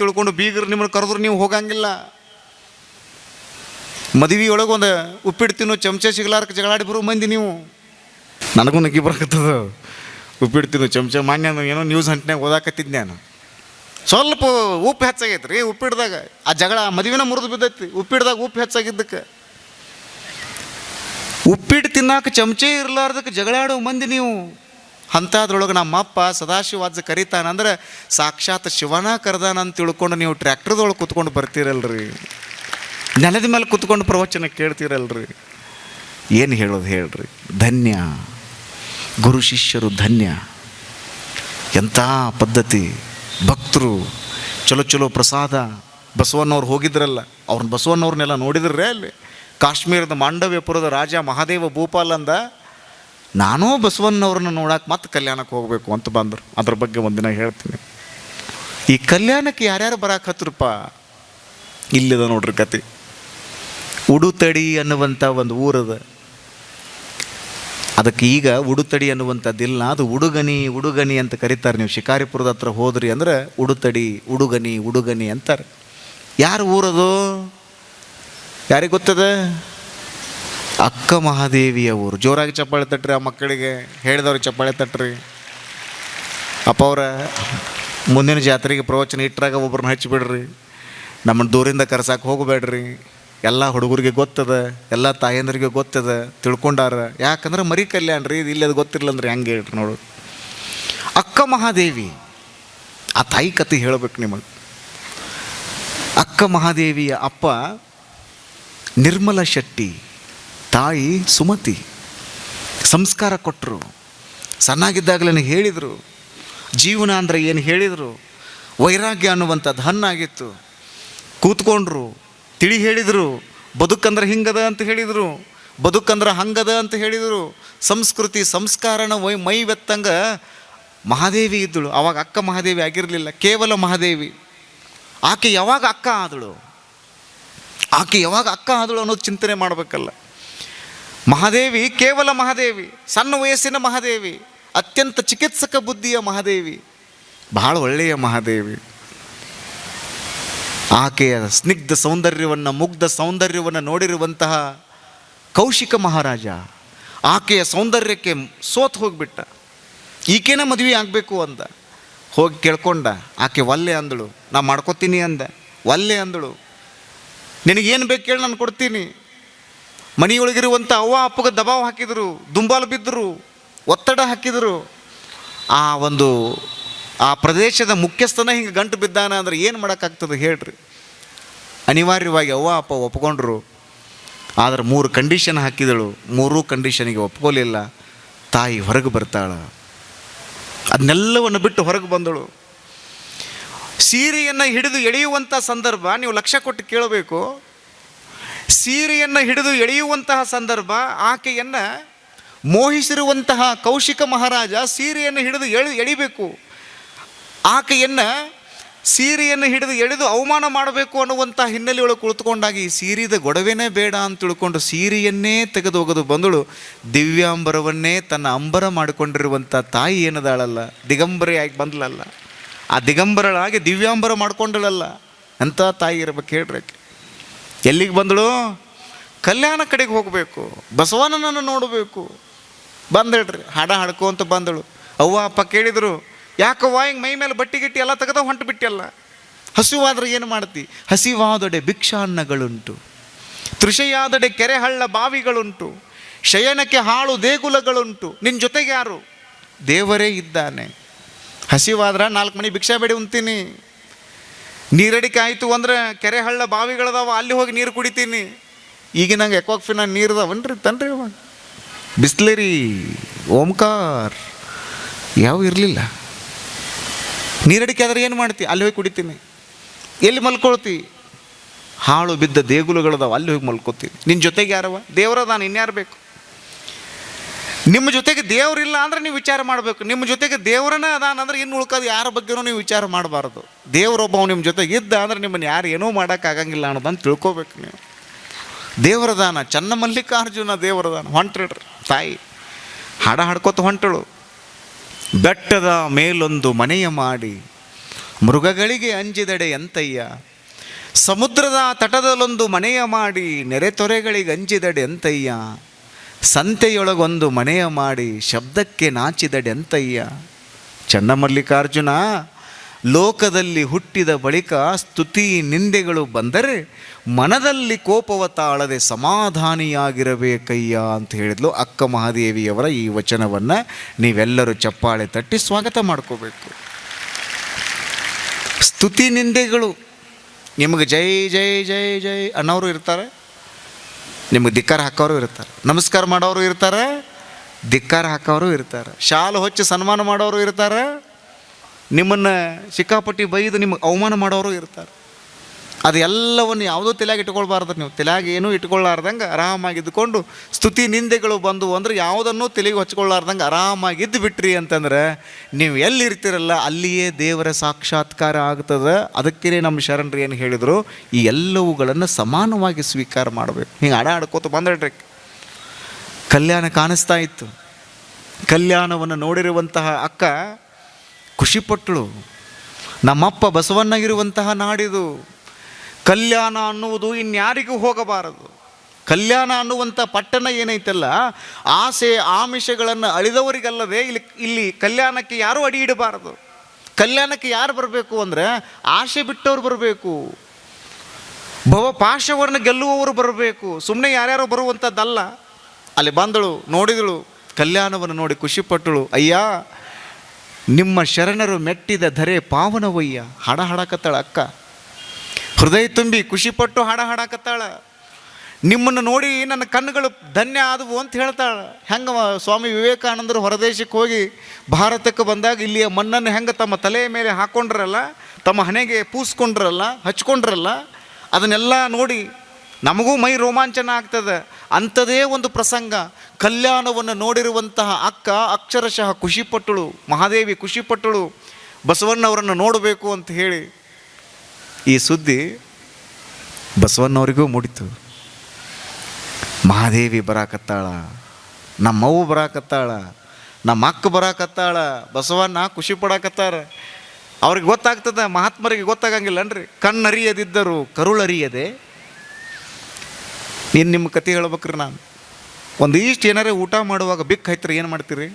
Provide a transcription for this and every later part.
ತಿಳ್ಕೊಂಡು ಬೀಗರು ನಿಮ್ಮನ್ನು ಕರೆದ್ರು ನೀವು ಹೋಗಂಗಿಲ್ಲ. ಮದುವೆ ಒಳಗೆ ಒಂದು ಉಪ್ಪಿಟ್ಟು ತಿನ್ನೋ ಚಮಚ ಸಿಗ್ಲಾರಕ್ಕೆ ಜಗಳಾಡಿ ಬರೋ ಮಂದಿ ನೀವು. ನನಗೂ ನಗಿ ಬರಕತ್ತದ. ಉಪ್ಪಿಟ್ಟು ತಿನ್ನೋ ಚಮಚ ಮಾನ್ಯ ಏನೋ ನ್ಯೂಸ್ ಹಂಟ್ನಾಗ ಓದಾಕತ್ತಿದ್ದೆ ನಾನು. ಸ್ವಲ್ಪ ಉಪ್ಪು ಹೆಚ್ಚಾಗೈತೆ ರೀ ಉಪ್ಪಿಡ್ದಾಗ. ಆ ಜಗಳ ಮದುವೆನ ಮುರಿದು ಬಿದ್ದೈತಿ ಉಪ್ಪಿಡ್ದಾಗ ಉಪ್ಪು ಹೆಚ್ಚಾಗಿದ್ದಕ್ಕೆ. ಉಪ್ಪಿಟ್ಟು ತಿನ್ನಾಕ ಚಮಚೆ ಇರಲಾರ್ದಕ್ಕೆ ಜಗಳಾಡೋ ಮಂದಿ ನೀವು. ಅಂಥದ್ರೊಳಗೆ ನಮ್ಮಪ್ಪ ಸದಾಶಿವಾಜ ಕರಿತಾನಂದ್ರೆ ಸಾಕ್ಷಾತ್ ಶಿವನ ಕರೆದಾನ ಅಂತ ತಿಳ್ಕೊಂಡು ನೀವು ಟ್ರ್ಯಾಕ್ಟರ್ದೊಳಗೆ ಕೂತ್ಕೊಂಡು ಬರ್ತೀರಲ್ರಿ, ನೆಲದ ಮೇಲೆ ಕೂತ್ಕೊಂಡು ಪ್ರವಚನ ಕೇಳ್ತೀರಲ್ರಿ. ಏನು ಹೇಳೋದು ಹೇಳ್ರಿ. ಧನ್ಯ ಗುರು ಶಿಷ್ಯರು, ಧನ್ಯ. ಎಂಥ ಪದ್ಧತಿ. ಭಕ್ತರು ಚಲೋ ಚಲೋ ಪ್ರಸಾದ. ಬಸವಣ್ಣವ್ರು ಹೋಗಿದ್ರಲ್ಲ, ಅವ್ರನ್ನ ಬಸವಣ್ಣವ್ರನ್ನೆಲ್ಲ ನೋಡಿದ್ರೇ ಅಲ್ಲಿ. ಕಾಶ್ಮೀರದ ಮಾಂಡವ್ಯಪುರದ ರಾಜ ಮಹಾದೇವ ಭೂಪಾಲ್ ಅಂದ, ನಾನೂ ಬಸವಣ್ಣವ್ರನ್ನ ನೋಡಕ್ಕೆ ಮತ್ತೆ ಕಲ್ಯಾಣಕ್ಕೆ ಹೋಗಬೇಕು ಅಂತ ಬಂದರು. ಅದ್ರ ಬಗ್ಗೆ ಒಂದಿನ ಹೇಳ್ತೀನಿ. ಈ ಕಲ್ಯಾಣಕ್ಕೆ ಯಾರ್ಯಾರು ಬರಾಕತ್ರಪ್ಪ, ಇಲ್ಲಿದ ನೋಡ್ರಿ ಕತೆ. ಉಡುತಡಿ ಅನ್ನುವಂಥ ಒಂದು ಊರದ. ಅದಕ್ಕೆ ಈಗ ಉಡುತಡಿ ಅನ್ನುವಂಥದ್ದಿಲ್ಲ, ಅದು ಉಡುಗನಿ ಉಡುಗನಿ ಅಂತ ಕರೀತಾರೆ. ನೀವು ಶಿಕಾರಿಪುರದ ಹತ್ರ ಹೋದ್ರಿ ಅಂದ್ರೆ ಉಡುತಡಿ ಉಡುಗನಿ ಉಡುಗನಿ ಅಂತಾರೆ. ಯಾರು ಊರದು ಯಾರಿಗೆ ಗೊತ್ತದೆ? ಅಕ್ಕ ಮಹಾದೇವಿಯ ಊರು. ಜೋರಾಗಿ ಚಪ್ಪಾಳೆ ತಟ್ರಿ ಆ ಮಕ್ಕಳಿಗೆ, ಹೇಳಿದವ್ರಿಗೆ ಚಪ್ಪಾಳೆ ತಟ್ರಿ. ಅಪ್ಪ ಅವರ ಮುಂದಿನ ಜಾತ್ರೆಗೆ ಪ್ರವಚನ ಇಟ್ಟರಾಗ ಒಬ್ಬರನ್ನ ಹಚ್ಚಿಬಿಡ್ರಿ. ನಮ್ಮನ್ನು ದೂರಿಂದ ಕರ್ಸಕ್ಕೆ ಹೋಗಬೇಡ್ರಿ. ಎಲ್ಲ ಹುಡುಗರಿಗೆ ಗೊತ್ತದ, ಎಲ್ಲ ತಾಯಂದ್ರಿಗೆ ಗೊತ್ತದ, ತಿಳ್ಕೊಂಡಾರ. ಯಾಕಂದ್ರೆ ಮರಿ ಕಲ್ಯಾಣ ರೀ, ಇದು ಇಲ್ಲದು ಗೊತ್ತಿರಲ್ಲ ಅಂದ್ರೆ ಹೆಂಗೆ ಹೇಳ್ರಿ ನೋಡು. ಅಕ್ಕ ಮಹಾದೇವಿ ಆ ತಾಯಿ ಕತೆ ಹೇಳ್ಬೇಕು ನಿಮಗೆ. ಅಕ್ಕ ಮಹಾದೇವಿಯ ಅಪ್ಪ ನಿರ್ಮಲ ಶೆಟ್ಟಿ, ತಾಯಿ ಸುಮತಿ. ಸಂಸ್ಕಾರ ಕೊಟ್ಟರು. ಸಣ್ಣಾಗಿದ್ದಾಗಲೇ ಹೇಳಿದರು ಜೀವನ ಅಂದರೆ ಏನು ಹೇಳಿದರು. ವೈರಾಗ್ಯ ಅನ್ನುವಂಥದ್ದು ಹಣ್ಣಾಗಿತ್ತು. ಕೂತ್ಕೊಂಡ್ರು, ತಿಳಿ ಹೇಳಿದರು. ಬದುಕಂದ್ರೆ ಹಿಂಗದ ಅಂತ ಹೇಳಿದರು, ಬದುಕಂದ್ರೆ ಹಂಗದ ಅಂತ ಹೇಳಿದರು. ಸಂಸ್ಕೃತಿ ಸಂಸ್ಕಾರನ ಮೈ ಬೆತ್ತಂಗ ಮಹಾದೇವಿ ಇದ್ದಳು. ಆವಾಗ ಅಕ್ಕ ಮಹಾದೇವಿ ಆಗಿರಲಿಲ್ಲ, ಕೇವಲ ಮಹಾದೇವಿ. ಆಕೆ ಯಾವಾಗ ಅಕ್ಕ ಆದಳು, ಆಕೆ ಯಾವಾಗ ಅಕ್ಕ ಆದಳು ಅನ್ನೋದು ಚಿಂತನೆ ಮಾಡಬೇಕಲ್ಲ. ಮಹಾದೇವಿ ಕೇವಲ ಮಹಾದೇವಿ, ಸಣ್ಣ ವಯಸ್ಸಿನ ಮಹಾದೇವಿ, ಅತ್ಯಂತ ಚಿಕಿತ್ಸಕ ಬುದ್ಧಿಯ ಮಹಾದೇವಿ, ಬಹಳ ಒಳ್ಳೆಯ ಮಹಾದೇವಿ. ಆಕೆಯ ಸ್ನಿಗ್ಧ ಸೌಂದರ್ಯವನ್ನು, ಮುಗ್ಧ ಸೌಂದರ್ಯವನ್ನು ನೋಡಿರುವಂತಹ ಕೌಶಿಕ ಮಹಾರಾಜ ಆಕೆಯ ಸೌಂದರ್ಯಕ್ಕೆ ಸೋತು ಹೋಗಿಬಿಟ್ಟ. ಈಕೆನ ಮದುವೆ ಆಗಬೇಕು ಅಂದ. ಹೋಗಿ ಕೇಳ್ಕೊಂಡ. ಆಕೆ ಒಲ್ಲೆ ಅಂದಳು. ನಾ ಮಾಡ್ಕೋತೀನಿ ಅಂದ. ಒಲ್ಲೆ ಅಂದಳು. ನಿನಗೇನು ಬೇಕು ಕೇಳಿ ನಾನು ಕೊಡ್ತೀನಿ. ಮನೆಯೊಳಗಿರುವಂಥ ಅವ್ವ ಅಪ್ಪಗೆ ದಬಾವ್ ಹಾಕಿದರು, ದುಂಬಾಲು ಬಿದ್ದರು, ಒತ್ತಡ ಹಾಕಿದರು. ಆ ಪ್ರದೇಶದ ಮುಖ್ಯಸ್ಥನ ಹಿಂಗೆ ಗಂಟು ಬಿದ್ದಾನ ಅಂದ್ರೆ ಏನು ಮಾಡೋಕ್ಕಾಗ್ತದೆ ಹೇಳ್ರಿ. ಅನಿವಾರ್ಯವಾಗಿ ಅವ್ವ ಅಪ್ಪ ಒಪ್ಕೊಂಡ್ರು. ಆದರೆ 3 ಕಂಡೀಷನ್ ಹಾಕಿದಳು. 3 ಕಂಡೀಷನಿಗೆ ಒಪ್ಕೊಳ್ಳಿಲ್ಲ. ತಾಯಿ ಹೊರಗೆ ಬರ್ತಾಳೆ. ಅದನ್ನೆಲ್ಲವನ್ನು ಬಿಟ್ಟು ಹೊರಗೆ ಬಂದಳು. ಸೀರೆಯನ್ನು ಹಿಡಿದು ಎಳೆಯುವಂಥ ಸಂದರ್ಭ ನೀವು ಲಕ್ಷ್ಯ ಕೊಟ್ಟು ಕೇಳಬೇಕು. ಸೀರೆಯನ್ನು ಹಿಡಿದು ಎಳೆಯುವಂತಹ ಸಂದರ್ಭ, ಆಕೆಯನ್ನು ಮೋಹಿಸಿರುವಂತಹ ಕೌಶಿಕ ಮಹಾರಾಜ ಸೀರೆಯನ್ನು ಹಿಡಿದು ಎಳಿಬೇಕು. ಆಕೆಯನ್ನು ಸೀರೆಯನ್ನು ಹಿಡಿದು ಎಳೆದು ಅವಮಾನ ಮಾಡಬೇಕು ಅನ್ನುವಂಥ ಹಿನ್ನೆಲೆಯೊಳಗೆ ಕುಳಿತುಕೊಂಡಾಗಿ ಈ ಸೀರೆದ ಗೊಡವೆನೇ ಬೇಡ ಅಂತ ತಿಳ್ಕೊಂಡು ಸೀರೆಯನ್ನೇ ತೆಗೆದು ಹೋಗೋದು ಬಂದಳು. ದಿವ್ಯಾಂಬರವನ್ನೇ ತನ್ನ ಅಂಬರ ಮಾಡಿಕೊಂಡಿರುವಂಥ ತಾಯಿ ಏನದಾಳಲ್ಲ, ದಿಗಂಬರೆಯಾಗಿ ಬಂದಳಲ್ಲ, ಆ ದಿಗಂಬರಳಾಗಿ ದಿವ್ಯಾಂಬರ ಮಾಡ್ಕೊಂಡಳಲ್ಲ. ಎಂಥ ತಾಯಿ ಇರ್ಬೇಕು ಹೇಳ್ರಿ. ಎಲ್ಲಿಗೆ ಬಂದಳು? ಕಲ್ಯಾಣ ಕಡೆಗೆ ಹೋಗಬೇಕು, ಬಸವಣ್ಣನನ್ನು ನೋಡಬೇಕು. ಬಂದಳ್ರಿ, ಹಾಡ ಹಾಡ್ಕೊಂತ ಬಂದಳು. ಅವ್ವ ಅಪ್ಪ ಕೇಳಿದರು, ಯಾಕವ್ವ ಹಿಂಗೆ ಮೈ ಮೇಲೆ ಬಟ್ಟಿ ಗಿಟ್ಟಿ ಎಲ್ಲ ತೆಗೆದ ಹೊಂಟು ಬಿಟ್ಟಿಯಲ್ಲ, ಹಸಿವಾದ್ರೆ ಏನು ಮಾಡ್ತಿ? ಹಸಿವಾದೊಡೆ ಭಿಕ್ಷಾನ್ನಗಳುಂಟು, ತೃಷೆಯಾದಡೆ ಕೆರೆ ಹಳ್ಳ ಬಾವಿಗಳುಂಟು, ಶಯನಕ್ಕೆ ಹಾಳು ದೇಗುಲಗಳುಂಟು. ನಿನ್ನ ಜೊತೆಗೆ ಯಾರು? ದೇವರೇ ಇದ್ದಾನೆ. ಹಸಿವಾದ್ರೆ 4 ಮಣಿ ಭಿಕ್ಷಾ ಬೇಡಿ ಉಣ್ತೀನಿ. ನೀರಡಿಕೆ ಆಯಿತು ಅಂದ್ರೆ ಕೆರೆ ಹಳ್ಳ ಬಾವಿಗಳದಾವ, ಅಲ್ಲಿ ಹೋಗಿ ನೀರು ಕುಡಿತೀನಿ. ಈಗ ನಂಗೆ ಎಕ್ವಾಕ್ಫಿನ ನೀರ್ದಾವನ್ರಿ ತನ್ರಿ. ಅವ ಬಿಸ್ಲೇರಿ, ಓಂಕಾರ್ ಯಾವ ಇರಲಿಲ್ಲ. ನೀರಡಿಕೆ ಆದ್ರೆ ಏನು ಮಾಡ್ತಿ? ಅಲ್ಲಿ ಹೋಗಿ ಕುಡಿತೀನಿ. ಎಲ್ಲಿ ಮಲ್ಕೊಳ್ತಿ? ಹಾಳು ಬಿದ್ದ ದೇಗುಲಗಳದಾವ, ಅಲ್ಲಿ ಹೋಗಿ ಮಲ್ಕೋತೀನಿ. ನಿನ್ನ ಜೊತೆಗೆ ಯಾರವ? ದೇವರದಾನ, ಇನ್ಯಾರು ಬೇಕು? ನಿಮ್ಮ ಜೊತೆಗೆ ದೇವರಿಲ್ಲ ಅಂದ್ರೆ ನೀವು ವಿಚಾರ ಮಾಡಬೇಕು. ನಿಮ್ಮ ಜೊತೆಗೆ ದೇವರನ್ನ ಅದಾನ ಅಂದ್ರೆ ಇನ್ನು ಉಳ್ಕೋದು ಯಾರ ಬಗ್ಗೆನೂ ನೀವು ವಿಚಾರ ಮಾಡಬಾರ್ದು. ದೇವರೊಬ್ಬ ನಿಮ್ಮ ಜೊತೆಗೆ ಇದ್ದ ಅಂದ್ರೆ ನಿಮ್ಮನ್ನು ಯಾರು ಏನೂ ಮಾಡೋಕ್ಕಾಗಂಗಿಲ್ಲ ಅನ್ನೋದನ್ನು ತಿಳ್ಕೊಬೇಕು ನೀವು. ದೇವರದಾನ, ಚನ್ನಮಲ್ಲಿಕಾರ್ಜುನ ದೇವರದಾನ. ಹೊಂಟ್ರಿ ತಾಯಿ ಹಾಡ ಹಾಡ್ಕೊತ ಹೊಂಟಳು. ಬೆಟ್ಟದ ಮೇಲೊಂದು ಮನೆಯ ಮಾಡಿ ಮೃಗಗಳಿಗೆ ಅಂಜಿದಡೆ ಎಂತಯ್ಯ, ಸಮುದ್ರದ ತಟದಲ್ಲೊಂದು ಮನೆಯ ಮಾಡಿ ನೆರೆತೊರೆಗಳಿಗೆ ಅಂಜಿದಡೆ ಎಂತಯ್ಯ, ಸಂತೆಯೊಳಗೊಂದು ಮನೆಯ ಮಾಡಿ ಶಬ್ದಕ್ಕೆ ನಾಚಿದಡೆ ಎಂತಯ್ಯ. ಚನ್ನಮಲ್ಲಿಕಾರ್ಜುನ, ಲೋಕದಲ್ಲಿ ಹುಟ್ಟಿದ ಬಳಿಕ ಸ್ತುತಿ ನಿಂದೆಗಳು ಬಂದರೆ ಮನದಲ್ಲಿ ಕೋಪವ ತಾಳದೆ ಸಮಾಧಾನಿಯಾಗಿರಬೇಕಯ್ಯ ಅಂತ ಹೇಳಿದ್ಲು ಅಕ್ಕ ಮಹಾದೇವಿಯವರ ಈ ವಚನವನ್ನು ನೀವೆಲ್ಲರೂ ಚಪ್ಪಾಳೆ ತಟ್ಟಿ ಸ್ವಾಗತ ಮಾಡ್ಕೋಬೇಕು. ಸ್ತುತಿ ನಿಂದೆಗಳು, ನಿಮಗೆ ಜೈ ಜೈ ಜೈ ಜೈ ಅನ್ನೋರು ಇರ್ತಾರೆ, ನಿಮಗೆ ಧಿಕ್ಕಾರ ಹಾಕೋರು ಇರ್ತಾರೆ, ನಮಸ್ಕಾರ ಮಾಡೋರು ಇರ್ತಾರೆ, ಧಿಕ್ಕಾರ ಹಾಕೋರು ಇರ್ತಾರೆ, ಶಾಲು ಹೊಚ್ಚಿ ಸನ್ಮಾನ ಮಾಡೋರು ಇರ್ತಾರೆ, ನಿಮ್ಮನ್ನು ಸಿಕ್ಕಾಪಟ್ಟಿ ಬೈದು ನಿಮಗೆ ಅವಮಾನ ಮಾಡೋರು ಇರ್ತಾರೆ. ಅದು ಎಲ್ಲವನ್ನು ಯಾವುದೂ ತಲೆಯಾಗಿ ಇಟ್ಕೊಳ್ಬಾರ್ದು. ನೀವು ತಲೆಯಾಗಿ ಏನೂ ಇಟ್ಕೊಳ್ಳಾರ್ದಂಗೆ ಆರಾಮಾಗಿದ್ದುಕೊಂಡು ಸ್ತುತಿ ನಿಂದೆಗಳು ಬಂದು ಅಂದರೆ ಯಾವುದನ್ನೂ ತಲೆಗೆ ಹಚ್ಕೊಳ್ಳಾರ್ದಂಗೆ ಆರಾಮಾಗಿದ್ದು ಬಿಟ್ರಿ ಅಂತಂದ್ರೆ ನೀವು ಎಲ್ಲಿರ್ತೀರಲ್ಲ ಅಲ್ಲಿಯೇ ದೇವರ ಸಾಕ್ಷಾತ್ಕಾರ ಆಗ್ತದೆ. ಅದಕ್ಕೇ ನಮ್ಮ ಶರಣರು ಏನು ಹೇಳಿದರು, ಈ ಎಲ್ಲವುಗಳನ್ನು ಸಮಾನವಾಗಿ ಸ್ವೀಕಾರ ಮಾಡಬೇಕು. ಹಿಂಗೆ ಆಡ್ಕೋತ ಬಂದ್ರಿ ಕಲ್ಯಾಣ ಕಾಣಿಸ್ತಾ ಇತ್ತು. ಕಲ್ಯಾಣವನ್ನು ನೋಡಿರುವಂತಹ ಅಕ್ಕ ಖುಷಿಪಟ್ಟಳು. ನಮ್ಮಪ್ಪ ಬಸವಣ್ಣಗಿರುವಂತಹ ನಾಡಿದು. ಕಲ್ಯಾಣ ಅನ್ನುವುದು ಇನ್ಯಾರಿಗೂ ಹೋಗಬಾರದು. ಕಲ್ಯಾಣ ಅನ್ನುವಂಥ ಪಟ್ಟಣ ಏನೈತಲ್ಲ, ಆಸೆ ಆಮಿಷಗಳನ್ನು ಅಳಿದವರಿಗಲ್ಲದೆ ಇಲ್ಲಿ ಕಲ್ಯಾಣಕ್ಕೆ ಯಾರೂ ಅಡಿ ಇಡಬಾರದು. ಕಲ್ಯಾಣಕ್ಕೆ ಯಾರು ಬರಬೇಕು ಅಂದರೆ ಆಸೆ ಬಿಟ್ಟವ್ರು ಬರಬೇಕು, ಭವಪಾಶವನ್ನು ಗೆಲ್ಲುವವರು ಬರಬೇಕು, ಸುಮ್ಮನೆ ಯಾರ್ಯಾರೋ ಬರುವಂಥದ್ದಲ್ಲ. ಅಲ್ಲಿ ಬಂದಳು, ನೋಡಿದಳು, ಕಲ್ಯಾಣವನ್ನು ನೋಡಿ ಖುಷಿಪಟ್ಟಳು. ಅಯ್ಯ, ನಿಮ್ಮ ಶರಣರು ಮೆಟ್ಟಿದ ಧರೆ ಪಾವನವಯ್ಯ. ಹಾಡ ಹಾಡಕತ್ತಾಳ ಅಕ್ಕ, ಹೃದಯ ತುಂಬಿ ಖುಷಿಪಟ್ಟು ಹಾಡ ಹಾಡಕತ್ತಾಳ. ನಿಮ್ಮನ್ನು ನೋಡಿ ನನ್ನ ಕಣ್ಣುಗಳು ಧನ್ಯ ಆದವು ಅಂತ ಹೇಳ್ತಾಳೆ. ಹೆಂಗೆ ಸ್ವಾಮಿ ವಿವೇಕಾನಂದರು ಹೊರದೇಶಕ್ಕೆ ಹೋಗಿ ಭಾರತಕ್ಕೆ ಬಂದಾಗ ಇಲ್ಲಿಯ ಮಣ್ಣನ್ನು ಹೆಂಗೆ ತಮ್ಮ ತಲೆಯ ಮೇಲೆ ಹಾಕ್ಕೊಂಡ್ರಲ್ಲ, ತಮ್ಮ ಹಣೆಗೆ ಪೂಸ್ಕೊಂಡ್ರಲ್ಲ, ಹಚ್ಕೊಂಡ್ರಲ್ಲ, ಅದನ್ನೆಲ್ಲ ನೋಡಿ ನಮಗೂ ಮೈ ರೋಮಾಂಚನ ಆಗ್ತದೆ. ಅಂಥದೇ ಒಂದು ಪ್ರಸಂಗ. ಕಲ್ಯಾಣವನ್ನು ನೋಡಿರುವಂತಹ ಅಕ್ಕ ಅಕ್ಷರಶಃ ಖುಷಿಪಟ್ಟಳು. ಮಹಾದೇವಿ ಖುಷಿಪಟ್ಟಳು, ಬಸವಣ್ಣವರನ್ನು ನೋಡಬೇಕು ಅಂತ ಹೇಳಿ. ಈ ಸುದ್ದಿ ಬಸವಣ್ಣವರಿಗೂ ಮೂಡಿತು. ಮಹಾದೇವಿ ಬರಾಕತ್ತಾಳ, ನಮ್ಮವ್ವ ಬರಾಕತ್ತಾಳ, ನಮ್ಮ ಅಕ್ಕ ಬರಾಕತ್ತಾಳ, ಬಸವಣ್ಣ ಖುಷಿ ಪಡಾಕತ್ತಾರ. ಅವ್ರಿಗೆ ಗೊತ್ತಾಗ್ತದೆ, ಮಹಾತ್ಮರಿಗೆ ಗೊತ್ತಾಗಂಗಿಲ್ಲನ್ರಿ. ಕಣ್ಣರಿಯದಿದ್ದರು ಕರುಳರಿಯದೆ. ಇನ್ನು ನಿಮ್ಮ ಕತೆ ಹೇಳ್ಬೇಕ್ರಿ. ನಾನು ಒಂದಿಷ್ಟು ಏನಾರೇ ಊಟ ಮಾಡುವಾಗ ಬಿಕ್ ಹೈತ್ರಿ ಏನು ಮಾಡ್ತೀರಿ?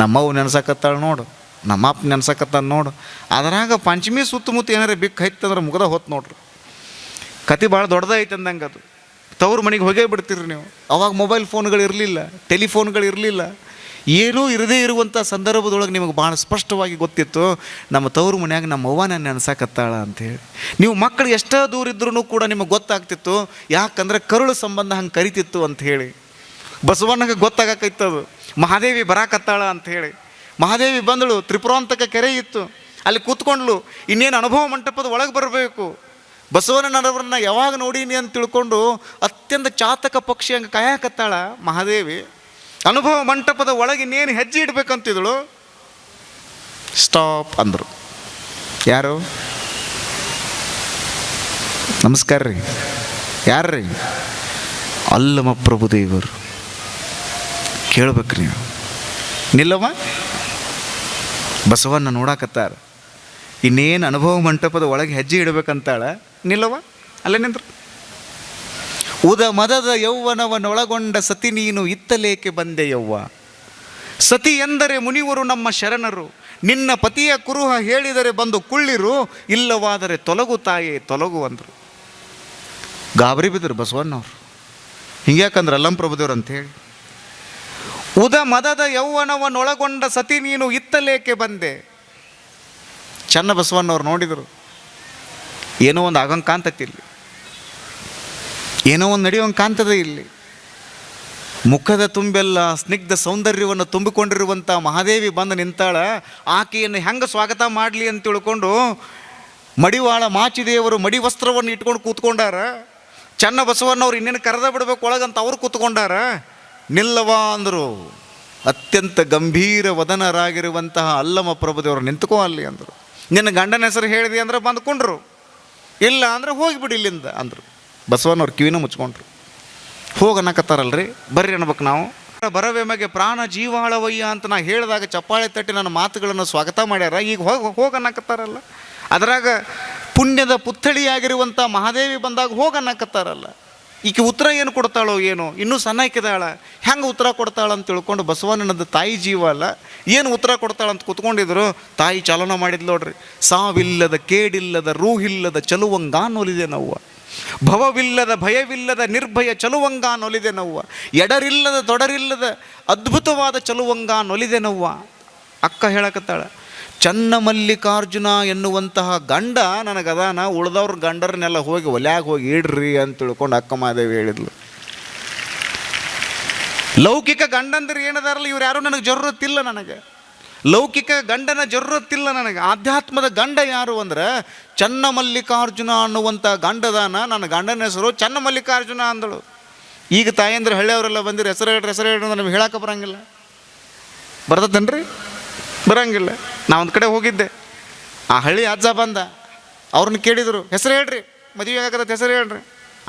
ನಮ್ಮವ್ವ ನೆನ್ಸಕತ್ತಾಳ ನೋಡು, ನಮ್ಮ ಅಪ್ಪ ನೆನ್ಸಕತ್ತಾನ ನೋಡು. ಅದರಾಗ ಪಂಚಮಿ ಸುತ್ತಮುತ್ತ ಏನಾರೇ ಬಿಕ್ ಹೈತಂದ್ರೆ ಮುಗ್ದ ಹೊತ್ತು ನೋಡ್ರಿ. ಕತೆ ಭಾಳ ದೊಡ್ಡದೈತೆ ಅಂದಂಗೆ ಅದು. ತವ್ರ ಮನೆಗೆ ಹೋಗೇ ಬಿಡ್ತೀರಿ ನೀವು. ಅವಾಗ ಮೊಬೈಲ್ ಫೋನ್ಗಳು ಇರಲಿಲ್ಲ, ಟೆಲಿಫೋನ್ಗಳು ಇರಲಿಲ್ಲ, ಏನೂ ಇರದೇ ಇರುವಂಥ ಸಂದರ್ಭದೊಳಗೆ ನಿಮಗೆ ಭಾಳ ಸ್ಪಷ್ಟವಾಗಿ ಗೊತ್ತಿತ್ತು, ನಮ್ಮ ತವ್ರ ಮನ್ಯಾಗ ನಮ್ಮ ಅವ್ವ ನಾನು ನೆನ್ಸಕತ್ತಾಳ ಅಂಥೇಳಿ. ನೀವು ಮಕ್ಕಳು ಎಷ್ಟೋ ದೂರ ಇದ್ರೂ ಕೂಡ ನಿಮಗೆ ಗೊತ್ತಾಗ್ತಿತ್ತು. ಯಾಕಂದರೆ ಕರುಳು ಸಂಬಂಧ ಹಂಗೆ ಕರಿತಿತ್ತು ಅಂಥೇಳಿ. ಬಸವಣ್ಣಗೆ ಗೊತ್ತಾಗಕ್ಕೈತದು ಮಹಾದೇವಿ ಬರಾಕತ್ತಾಳ ಅಂಥೇಳಿ. ಮಹಾದೇವಿ ಬಂದಳು, ತ್ರಿಪುರಾಂತಕ ಕೆರೆ ಇತ್ತು, ಅಲ್ಲಿ ಕೂತ್ಕೊಂಡ್ಲು. ಇನ್ನೇನು ಅನುಭವ ಮಂಟಪದ ಒಳಗೆ ಬರಬೇಕು. ಬಸವಣ್ಣನವರನ್ನ ಯಾವಾಗ ನೋಡೀನಿ ಅಂತ ತಿಳ್ಕೊಂಡು ಅತ್ಯಂತ ಚಾತಕ ಪಕ್ಷಿ ಹಂಗೆ ಕಾಯಕತ್ತಾಳ ಮಹಾದೇವಿ. ಅನುಭವ ಮಂಟಪದ ಒಳಗೆ ಇನ್ನೇನು ಹೆಜ್ಜೆ ಇಡ್ಬೇಕಂತಿದಳು. ಸ್ಟಾಪ್ ಅಂದರು. ಯಾರು? ನಮಸ್ಕಾರ ರೀ. ಯಾರ್ರೀ? ಅಲ್ಲಮ ಪ್ರಭುದೇವರು. ಕೇಳ್ಬೇಕ್ರಿ ನೀವು. ನಿಲ್ಲವ, ಬಸವಣ್ಣ ನೋಡಾಕತ್ತಾರ. ಇನ್ನೇನು ಅನುಭವ ಮಂಟಪದ ಒಳಗೆ ಹೆಜ್ಜೆ ಇಡಬೇಕಂತಾಳ. ನಿಲ್ಲವ, ಅಲ್ಲೇ ನಿಂದ್ರು. ಉದ ಮದದ ಯೌವನವನ್ನೊಳಗೊಂಡ ಸತಿ ನೀನು ಇತ್ತಲೇಕೆ ಬಂದೆ ಯವ್ವ. ಸತಿ ಎಂದರೆ ಮುನಿವರು ನಮ್ಮ ಶರಣರು. ನಿನ್ನ ಪತಿಯ ಕುರುಹ ಹೇಳಿದರೆ ಬಂದು ಕುಳ್ಳಿರು, ಇಲ್ಲವಾದರೆ ತೊಲಗು ತಾಯೇ ತೊಲಗು ಅಂದರು. ಗಾಬರಿ ಬಿದ್ದರು ಬಸವಣ್ಣವ್ರು. ಹಿಂಗ್ಯಾಕಂದ್ರೆ ಅಲ್ಲಂ ಪ್ರಭುದೇವ್ರು ಅಂಥೇಳಿ. ಉದ ಮದದ ಯೌವನವನ್ನೊಳಗೊಂಡ ಸತಿ ನೀನು ಇತ್ತಲೇಕೆ ಬಂದೆ. ಚನ್ನ ಬಸವಣ್ಣವ್ರು ನೋಡಿದರು. ಏನೋ ಒಂದು ಆಗಂಗೆ ಕಾಣ್ತತಿ ಇಲ್ಲಿ, ಏನೋ ಒಂದು ನಡೆಯೋಂಗೆ ಕಾಣ್ತದೆ ಇಲ್ಲಿ. ಮುಖದ ತುಂಬೆಲ್ಲ ಸ್ನಿಗ್ಧ ಸೌಂದರ್ಯವನ್ನು ತುಂಬಿಕೊಂಡಿರುವಂಥ ಮಹಾದೇವಿ ಬಂದು ನಿಂತಾಳ. ಆಕೆಯನ್ನು ಹೆಂಗೆ ಸ್ವಾಗತ ಮಾಡಲಿ ಅಂತ ತಿಳ್ಕೊಂಡು ಮಡಿವಾಳ ಮಾಚಿದೇವರು ಮಡಿ ವಸ್ತ್ರವನ್ನು ಇಟ್ಕೊಂಡು ಕೂತ್ಕೊಂಡಾರ. ಚನ್ನ ಬಸವಣ್ಣವ್ರು ಇನ್ನೇನು ಕರೆದ ಬಿಡ್ಬೇಕು ಒಳಗಂತ ಅವ್ರು ಕೂತ್ಕೊಂಡಾರ. ನಿಲ್ಲವ ಅಂದರು. ಅತ್ಯಂತ ಗಂಭೀರ ವದನರಾಗಿರುವಂತಹ ಅಲ್ಲಮ ಪ್ರಭುದೇವರು ನಿಂತ್ಕೋ ಅಲ್ಲಿ ಅಂದರು. ನಿನ್ನ ಗಂಡನ ಹೆಸರು ಹೇಳಿದೆ ಅಂದ್ರೆ ಬಂದ್ಕೊಂಡ್ರು, ಇಲ್ಲ ಅಂದ್ರೆ ಹೋಗಿಬಿಡಿ ಇಲ್ಲಿಂದ ಅಂದರು. ಬಸವಣ್ಣವ್ರು ಕಿವಿನೂ ಮುಚ್ಕೊಂಡ್ರು. ಹೋಗನ್ನಕತ್ತಾರಲ್ರಿ, ಬರ್ರಿ ಅನ್ಬೇಕು ನಾವು. ಬರವೆಮಗೆ ಪ್ರಾಣ ಜೀವಾಳವಯ್ಯ ಅಂತ ನಾ ಹೇಳಿದಾಗ ಚಪ್ಪಾಳೆ ತಟ್ಟಿ ನನ್ನ ಮಾತುಗಳನ್ನು ಸ್ವಾಗತ ಮಾಡ್ಯಾರ. ಈಗ ಹೋಗನ್ನಕತ್ತಾರಲ್ಲ. ಅದರಾಗ ಪುಣ್ಯದ ಪುತ್ಥಳಿಯಾಗಿರುವಂಥ ಮಹಾದೇವಿ ಬಂದಾಗ ಹೋಗನ್ನಕತ್ತಾರಲ್ಲ. ಈಕೆ ಉತ್ತರ ಏನು ಕೊಡ್ತಾಳೋ ಏನೋ, ಇನ್ನೂ ಸಣ್ಣಕ್ಕಿದಾಳ, ಹೆಂಗೆ ಉತ್ತರ ಕೊಡ್ತಾಳ ಅಂತ ತಿಳ್ಕೊಂಡು ಬಸವಣ್ಣನದ್ದು ತಾಯಿ ಜೀವ ಅಲ್ಲ, ಏನು ಉತ್ತರ ಕೊಡ್ತಾಳಂತ ಕೂತ್ಕೊಂಡಿದ್ರು. ತಾಯಿ ಚಾಲನ ಮಾಡಿದ್ಲು ನೋಡ್ರಿ. ಸಾವಿಲ್ಲದ ಕೇಡಿಲ್ಲದ ರೂಹಿಲ್ಲದ ಚಲುವಂಗಾನೊಲಿದೆ ನವ್ವ, ಭವವಿಲ್ಲದ ಭಯವಿಲ್ಲದ ನಿರ್ಭಯ ಚಲುವಂಗಾನೊಲಿದೆ ನವ್ವ, ಎಡರಿಲ್ಲದ ತೊಡರಿಲ್ಲದ ಅದ್ಭುತವಾದ ಚಲುವಂಗಾನೊಲಿದೆ ನವ್ವ. ಅಕ್ಕ ಹೇಳಕತ್ತಾಳ, ಚನ್ನಮಲ್ಲಿಕಾರ್ಜುನ ಎನ್ನುವಂತಹ ಗಂಡ ನನಗದಾನ, ಉಳ್ದವ್ರ ಗಂಡರನ್ನೆಲ್ಲ ಹೋಗಿ ಒಲ್ಯಾಗ ಹೋಗಿ ಇಡ್ರಿ ಅಂತ ತಿಳ್ಕೊಂಡು ಅಕ್ಕ ಮಾದೇವಿ ಹೇಳಿದ್ಲು. ಲೌಕಿಕ ಗಂಡಂದ್ರೆ ಏನದಾರಲ್ಲ, ಇವ್ರು ಯಾರು ನನಗೆ ಜರುರತ್ತಿಲ್ಲ. ನನಗೆ ಲೌಕಿಕ ಗಂಡನ ಜರುರತ್ತಿಲ್ಲ. ನನಗೆ ಆಧ್ಯಾತ್ಮದ ಗಂಡ ಯಾರು ಅಂದ್ರೆ ಚನ್ನಮಲ್ಲಿಕಾರ್ಜುನ ಅನ್ನುವಂಥ ಗಂಡದಾನ. ನನ್ನ ಗಂಡನ ಹೆಸರು ಚನ್ನಮಲ್ಲಿಕಾರ್ಜುನ ಅಂದಳು. ಈಗ ತಾಯಂದ್ರೆ ಹಳ್ಳಿಯವರೆಲ್ಲ ಬಂದಿರು ಹೆಸರು ಹೇಳ್ರಿ ನಮಗೆ ಹೇಳಕ್ಕೆ ಬರಂಗಿಲ್ಲ. ಬರ್ತದೇನ್ರಿ? ಬರಂಗಿಲ್ಲ. ನಾ ಒಂದು ಕಡೆ ಹೋಗಿದ್ದೆ, ಆ ಹಳ್ಳಿ ಅಜ್ಜ ಬಂದ, ಅವ್ರನ್ನ ಕೇಳಿದರು ಹೆಸರು ಹೇಳ್ರಿ, ಮದುವೆ ಆಗತ್ತೆ ಹೆಸರು ಹೇಳ್ರಿ.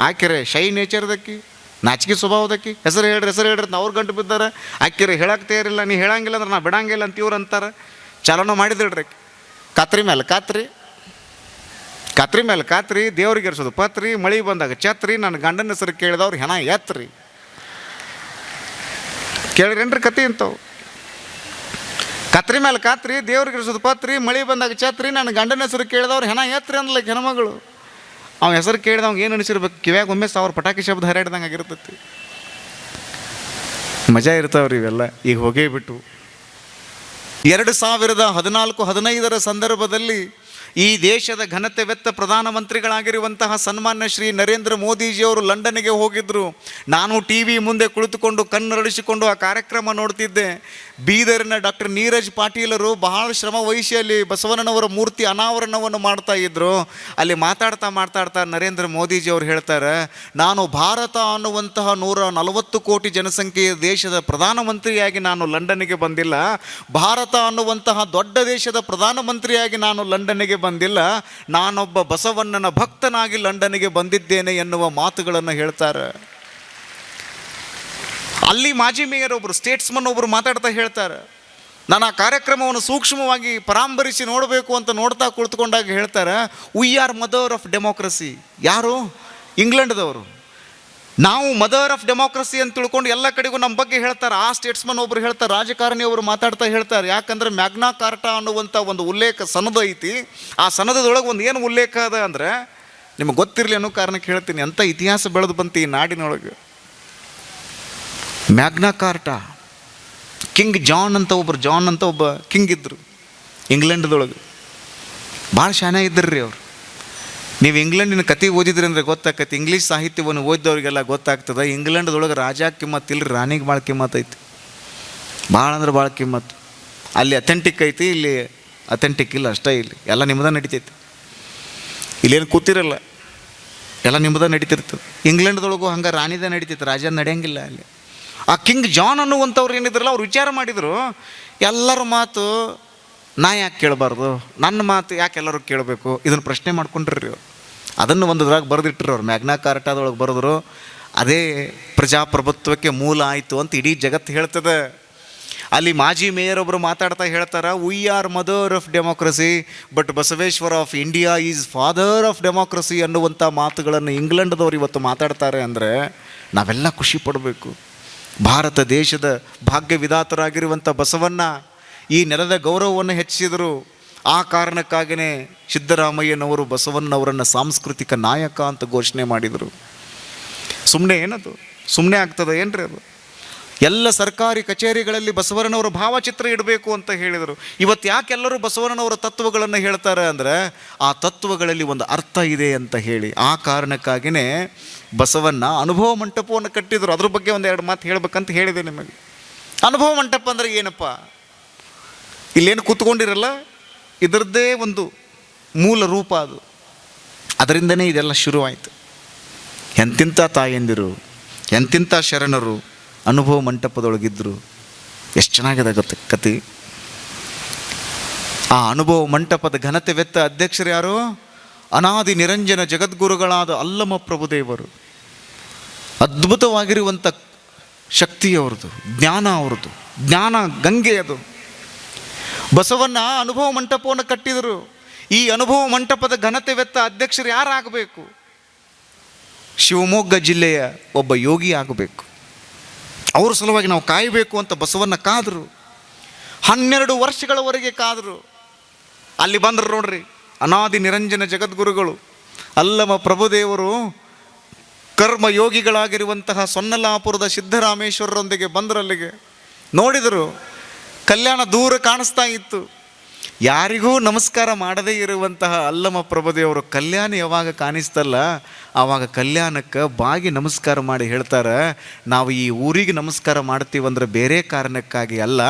ಆಕೆರೆ ಶೈ ನೇಚರ್ದಕ್ಕಿ, ನಾಚಿಕೆ ಸ್ವಭಾವದಕ್ಕಿ, ಹೆಸರು ಹೇಳ್ರಿ ಅಂತ ಅವ್ರು ಗಂಟು ಬಿದ್ದಾರೆ. ಆಕೆರೆ ಹೇಳಕ್ಕೆ ತಯಾರಿಲ್ಲ, ನೀ ಹೇಳಂಗಿಲ್ಲ ಅಂದ್ರೆ ನಾ ಬಿಡಂಗಿಲ್ಲ ಅಂತ ಇವ್ರು ಅಂತಾರೆ. ಚಾಲನ ಮಾಡಿದಿಳ್ರಿ. ಕಾತ್ರಿ ಮೇಲೆ ಕಾತ್ರಿ, ದೇವ್ರಿಗೆ ಎರ್ಸೋದು ಪತ್ರಿ, ಮಳೆ ಬಂದಾಗ ಛತ್ರಿ, ನನ್ನ ಗಂಡನ ಹೆಸರು ಕೇಳಿದವ್ರು ಹೆಣ ಎತ್ರಿ. ಕೇಳಿರೇನ್ರಿ ಕತೆ ಇಂಥವು? ಕತ್ರಿ ಮೇಲೆ ಕಾತ್ರಿ, ದೇವ್ರಿಗೆ ಇರಿಸೋದು ಪತ್ರಿ, ಮಳೆ ಬಂದಾಗ ಛತ್ರಿ, ನನ್ನ ಗಂಡನ ಹೆಸರು ಕೇಳಿದವ್ರು ಹೆಣ ಎತ್ರಿ ಅಂದ್ಲಕ್ಕೆ ಹೆಣ್ಮಗಳು. ಅವ ಹೆಸರು ಕೇಳಿದವ್ಗೆ ಏನು ಅನಿಸಿರ್ಬೇಕು? ಕಿವ್ಯಾಗ ಒಮ್ಮೆ 1000 ಪಟಾಕಿ ಶಬ್ದ ಹರಡಿದಂಗೆ ಆಗಿರ್ತೈತಿ. ಮಜಾ ಇರ್ತಾವ್ರಿ ಇವೆಲ್ಲ. ಈಗ ಹೋಗೇ ಬಿಟ್ಟು 2014-15 ಸಂದರ್ಭದಲ್ಲಿ ಈ ದೇಶದ ಘನತೆವೆತ್ತ ಪ್ರಧಾನಮಂತ್ರಿಗಳಾಗಿರುವಂತಹ ಸನ್ಮಾನ್ಯ ಶ್ರೀ ನರೇಂದ್ರ ಮೋದಿಜಿಯವರು ಲಂಡನ್ನಿಗೆ ಹೋಗಿದ್ದರು. ನಾನು ಟಿ ವಿ ಮುಂದೆ ಕುಳಿತುಕೊಂಡು ಕಣ್ಣರಳಿಸಿಕೊಂಡು ಆ ಕಾರ್ಯಕ್ರಮ ನೋಡ್ತಿದ್ದೆ. ಬೀದರಿನ ಡಾಕ್ಟರ್ ನೀರಜ್ ಪಾಟೀಲರು ಬಹಳ ಶ್ರಮ ವಹಿಸಿ ಅಲ್ಲಿ ಬಸವಣ್ಣನವರ ಮೂರ್ತಿ ಅನಾವರಣವನ್ನು ಮಾಡ್ತಾ ಇದ್ರು. ಅಲ್ಲಿ ಮಾತಾಡ್ತಾ ನರೇಂದ್ರ ಮೋದಿಜಿಯವರು ಹೇಳ್ತಾರೆ, ನಾನು ಭಾರತ ಅನ್ನುವಂತಹ 140 ಕೋಟಿ ಜನಸಂಖ್ಯೆಯ ದೇಶದ ಪ್ರಧಾನಮಂತ್ರಿಯಾಗಿ ನಾನು ಲಂಡನ್ನಿಗೆ ಬಂದಿಲ್ಲ, ಭಾರತ ಅನ್ನುವಂತಹ ದೊಡ್ಡ ದೇಶದ ಪ್ರಧಾನಮಂತ್ರಿಯಾಗಿ ನಾನು ಲಂಡನ್ನಿಗೆ ಬಂದಿಲ್ಲ, ನಾನೊಬ್ಬ ಬಸವಣ್ಣನ ಭಕ್ತನಾಗಿ ಲಂಡನ್ನಿಗೆ ಬಂದಿದ್ದೇನೆ ಎನ್ನುವ ಮಾತುಗಳನ್ನು ಹೇಳ್ತಾರೆ. ಅಲ್ಲಿ ಮಾಜಿ ಮೇಯರ್ ಒಬ್ಬರು, ಸ್ಟೇಟ್ಸ್ಮನ್ ಒಬ್ಬರು ಮಾತಾಡ್ತಾ ಹೇಳ್ತಾರೆ, ನಾನು ಆ ಕಾರ್ಯಕ್ರಮವನ್ನು ಸೂಕ್ಷ್ಮವಾಗಿ ಪರಾಂಬರಿಸಿ ನೋಡಬೇಕು ಅಂತ ನೋಡ್ತಾ ಕುಳಿತುಕೊಂಡಾಗ ಹೇಳ್ತಾರೆ, we are mother of democracy. ಯಾರು? ಇಂಗ್ಲೆಂಡ್ದವರು. ನಾವು ಮದರ್ ಆಫ್ ಡೆಮೋಕ್ರಸಿ ಅಂತ ತಿಳ್ಕೊಂಡು ಎಲ್ಲ ಕಡೆಗೂ ನಮ್ಮ ಬಗ್ಗೆ ಹೇಳ್ತಾರೆ. ಆ ಸ್ಟೇಟ್ಸ್ಮನ್ ಒಬ್ರು ಹೇಳ್ತಾರೆ, ರಾಜಕಾರಣಿ ಅವರು ಮಾತಾಡ್ತಾ ಹೇಳ್ತಾರೆ, ಯಾಕಂದ್ರೆ ಮ್ಯಾಗ್ನಾ ಕಾರ್ಟಾ ಅನ್ನುವಂಥ ಒಂದು ಉಲ್ಲೇಖ ಸನದ ಐತಿ. ಆ ಸನದದೊಳಗೆ ಒಂದು ಏನು ಉಲ್ಲೇಖ ಅದ ಅಂದ್ರೆ, ನಿಮಗೆ ಗೊತ್ತಿರಲಿ ಅನ್ನೋ ಕಾರಣಕ್ಕೆ ಹೇಳ್ತೀನಿ, ಅಂಥ ಇತಿಹಾಸ ಬೆಳೆದು ಬಂತು ಈ ನಾಡಿನೊಳಗೆ. ಮ್ಯಾಗ್ನಾ ಕಾರ್ಟಾ, ಕಿಂಗ್ ಜಾನ್ ಅಂತ ಒಬ್ಬ ಕಿಂಗ್ ಇದ್ದರು ಇಂಗ್ಲೆಂಡ್ದೊಳಗೆ. ಭಾಳ ಶಾನೆ ಇದ್ದರು ರೀ ಅವರು. ನೀವು ಇಂಗ್ಲೆಂಡಿನ ಕತೆ ಓದಿದ್ರಿ ಅಂದರೆ ಗೊತ್ತಾಗ್ತೈತಿ, ಇಂಗ್ಲೀಷ್ ಸಾಹಿತ್ಯವನ್ನು ಓದಿದವ್ರಿಗೆಲ್ಲ ಗೊತ್ತಾಗ್ತದೆ. ಇಂಗ್ಲೆಂಡ್ದೊಳಗೆ ರಾಜ ಕಿಮ್ಮತ್ತು ಇಲ್ಲರಿ, ರಾಣಿಗೆ ಭಾಳ ಕಿಮ್ಮತ್ತು ಐತಿ. ಭಾಳ ಅಂದ್ರೆ ಭಾಳ ಕಿಮ್ಮತ್ತು. ಅಲ್ಲಿ ಅಥೆಂಟಿಕ್ ಐತಿ, ಇಲ್ಲಿ ಅಥೆಂಟಿಕ್ ಇಲ್ಲ ಅಷ್ಟೇ. ಇಲ್ಲಿ ಎಲ್ಲ ನಿಮ್ಮದ ನಡೀತೈತಿ, ಇಲ್ಲೇನು ಕೂತಿರಲ್ಲ, ಎಲ್ಲ ನಿಮ್ಮದ ನಡೀತಿರ್ತದೆ. ಇಂಗ್ಲೆಂಡ್ದೊಳಗೂ ಹಂಗೆ ರಾಣಿದ ನಡೀತೈತೆ, ರಾಜ ನಡೆಯಂಗಿಲ್ಲ ಅಲ್ಲಿ. ಆ ಕಿಂಗ್ ಜಾನ್ ಅನ್ನುವಂಥವ್ರು ಏನಿದ್ರಲ್ಲ, ಅವ್ರು ವಿಚಾರ ಮಾಡಿದರು, ಎಲ್ಲರ ಮಾತು ನಾ ಯಾಕೆ ಕೇಳಬಾರ್ದು, ನನ್ನ ಮಾತು ಯಾಕೆ ಎಲ್ಲರೂ ಕೇಳಬೇಕು, ಇದನ್ನು ಪ್ರಶ್ನೆ ಮಾಡ್ಕೊಂಡ್ರಿ ಅವ್ರು. ಅದನ್ನು ಒಂದ್ರಾಗ ಬರೆದಿಟ್ಟರು ಅವ್ರು, ಮ್ಯಾಗ್ನಾ ಕಾರ್ಟಾದೊಳಗೆ ಬರೆದ್ರು. ಅದೇ ಪ್ರಜಾಪ್ರಭುತ್ವಕ್ಕೆ ಮೂಲ ಆಯಿತು ಅಂತ ಇಡೀ ಜಗತ್ತು ಹೇಳ್ತದೆ. ಅಲ್ಲಿ ಮಾಜಿ ಮೇಯರ್ ಒಬ್ಬರು ಮಾತಾಡ್ತಾ ಹೇಳ್ತಾರೆ, we are mother of democracy but Basaveshwara of India is father of democracy ಅನ್ನುವಂಥ ಮಾತುಗಳನ್ನು ಇಂಗ್ಲೆಂಡ್ದವ್ರು ಇವತ್ತು ಮಾತಾಡ್ತಾರೆ ಅಂದರೆ ನಾವೆಲ್ಲ ಖುಷಿ ಪಡಬೇಕು. ಭಾರತ ದೇಶದ ಭಾಗ್ಯ ವಿಧಾತರಾಗಿರುವಂಥ ಬಸವಣ್ಣ ಈ ನೆಲದ ಗೌರವವನ್ನು ಹೆಚ್ಚಿಸಿದರು. ಆ ಕಾರಣಕ್ಕಾಗಿಯೇ ಸಿದ್ದರಾಮಯ್ಯನವರು ಬಸವಣ್ಣವರನ್ನು ಸಾಂಸ್ಕೃತಿಕ ನಾಯಕ ಅಂತ ಘೋಷಣೆ ಮಾಡಿದರು. ಸುಮ್ಮನೆ ಏನದು? ಸುಮ್ಮನೆ ಆಗ್ತದೆ ಏನ್ರಿ ಅದು? ಎಲ್ಲ ಸರ್ಕಾರಿ ಕಚೇರಿಗಳಲ್ಲಿ ಬಸವಣ್ಣನವರ ಭಾವಚಿತ್ರ ಇಡಬೇಕು ಅಂತ ಹೇಳಿದರು. ಇವತ್ತು ಯಾಕೆಲ್ಲರೂ ಬಸವಣ್ಣನವರ ತತ್ವಗಳನ್ನು ಹೇಳ್ತಾರೆ ಅಂದರೆ, ಆ ತತ್ವಗಳಲ್ಲಿ ಒಂದು ಅರ್ಥ ಇದೆ ಅಂತ ಹೇಳಿ. ಆ ಕಾರಣಕ್ಕಾಗಿಯೇ ಬಸವಣ್ಣ ಅನುಭವ ಮಂಟಪವನ್ನು ಕಟ್ಟಿದರು. ಅದ್ರ ಬಗ್ಗೆ ಒಂದೆರಡು ಮಾತು ಹೇಳಬೇಕಂತ ಹೇಳಿದೆ ನಿಮಗೆ. ಅನುಭವ ಮಂಟಪ ಅಂದರೆ ಏನಪ್ಪ? ಇಲ್ಲೇನು ಕೂತ್ಕೊಂಡಿರಲ್ಲ, ಇದರದ್ದೇ ಒಂದು ಮೂಲ ರೂಪ ಅದು. ಅದರಿಂದನೇ ಇದೆಲ್ಲ ಶುರುವಾಯಿತು. ಎಂತಿಂಥ ತಾಯಂದಿರು, ಎಂತಿಂಥ ಶರಣರು ಅನುಭವ ಮಂಟಪದೊಳಗಿದ್ದರು. ಎಷ್ಟು ಚೆನ್ನಾಗಿದೆ ಗೊತ್ತ ಕತೆ. ಆ ಅನುಭವ ಮಂಟಪದ ಘನತೆವೆತ್ತ ಅಧ್ಯಕ್ಷರು ಯಾರು? ಅನಾದಿ ನಿರಂಜನ ಜಗದ್ಗುರುಗಳಾದ ಅಲ್ಲಮ ಪ್ರಭುದೇವರು. ಅದ್ಭುತವಾಗಿರುವಂಥ ಶಕ್ತಿ ಅವ್ರದ್ದು, ಜ್ಞಾನ ಅವ್ರದ್ದು, ಜ್ಞಾನ ಗಂಗೆ ಅದು. ಬಸವಣ್ಣ ಅನುಭವ ಮಂಟಪವನ್ನು ಕಟ್ಟಿದರು. ಈ ಅನುಭವ ಮಂಟಪದ ಘನತೆವೆತ್ತ ಅಧ್ಯಕ್ಷರು ಯಾರಾಗಬೇಕು? ಶಿವಮೊಗ್ಗ ಜಿಲ್ಲೆಯ ಒಬ್ಬ ಯೋಗಿ ಆಗಬೇಕು. ಅವ್ರ ಸಲುವಾಗಿ ನಾವು ಕಾಯಬೇಕು ಅಂತ ಬಸವಣ್ಣ ಕಾದರು. 12 ವರ್ಷಗಳವರೆಗೆ ಕಾದರು. ಅಲ್ಲಿ ಬಂದರು ನೋಡ್ರಿ, ಅನಾದಿ ನಿರಂಜನ ಜಗದ್ಗುರುಗಳು ಅಲ್ಲಮ ಪ್ರಭುದೇವರು ಕರ್ಮಯೋಗಿಗಳಾಗಿರುವಂತಹ ಸೊನ್ನಲಾಪುರದ ಸಿದ್ದರಾಮೇಶ್ವರರೊಂದಿಗೆ ಬಂದರು. ಅಲ್ಲಿಗೆ ನೋಡಿದರು, ಕಲ್ಯಾಣ ದೂರ ಕಾಣಿಸ್ತಾ ಇತ್ತು. ಯಾರಿಗೂ ನಮಸ್ಕಾರ ಮಾಡದೇ ಇರುವಂತಹ ಅಲ್ಲಮ ಪ್ರಭುದೇವರು ಕಲ್ಯಾಣ ಯಾವಾಗ ಕಾಣಿಸ್ತಲ್ಲ ಆವಾಗ ಕಲ್ಯಾಣಕ್ಕೆ ಬಾಗಿ ನಮಸ್ಕಾರ ಮಾಡಿ ಹೇಳ್ತಾರೆ, ನಾವು ಈ ಊರಿಗೆ ನಮಸ್ಕಾರ ಮಾಡ್ತೀವಂದ್ರೆ ಬೇರೆ ಕಾರಣಕ್ಕಾಗಿ ಅಲ್ಲ,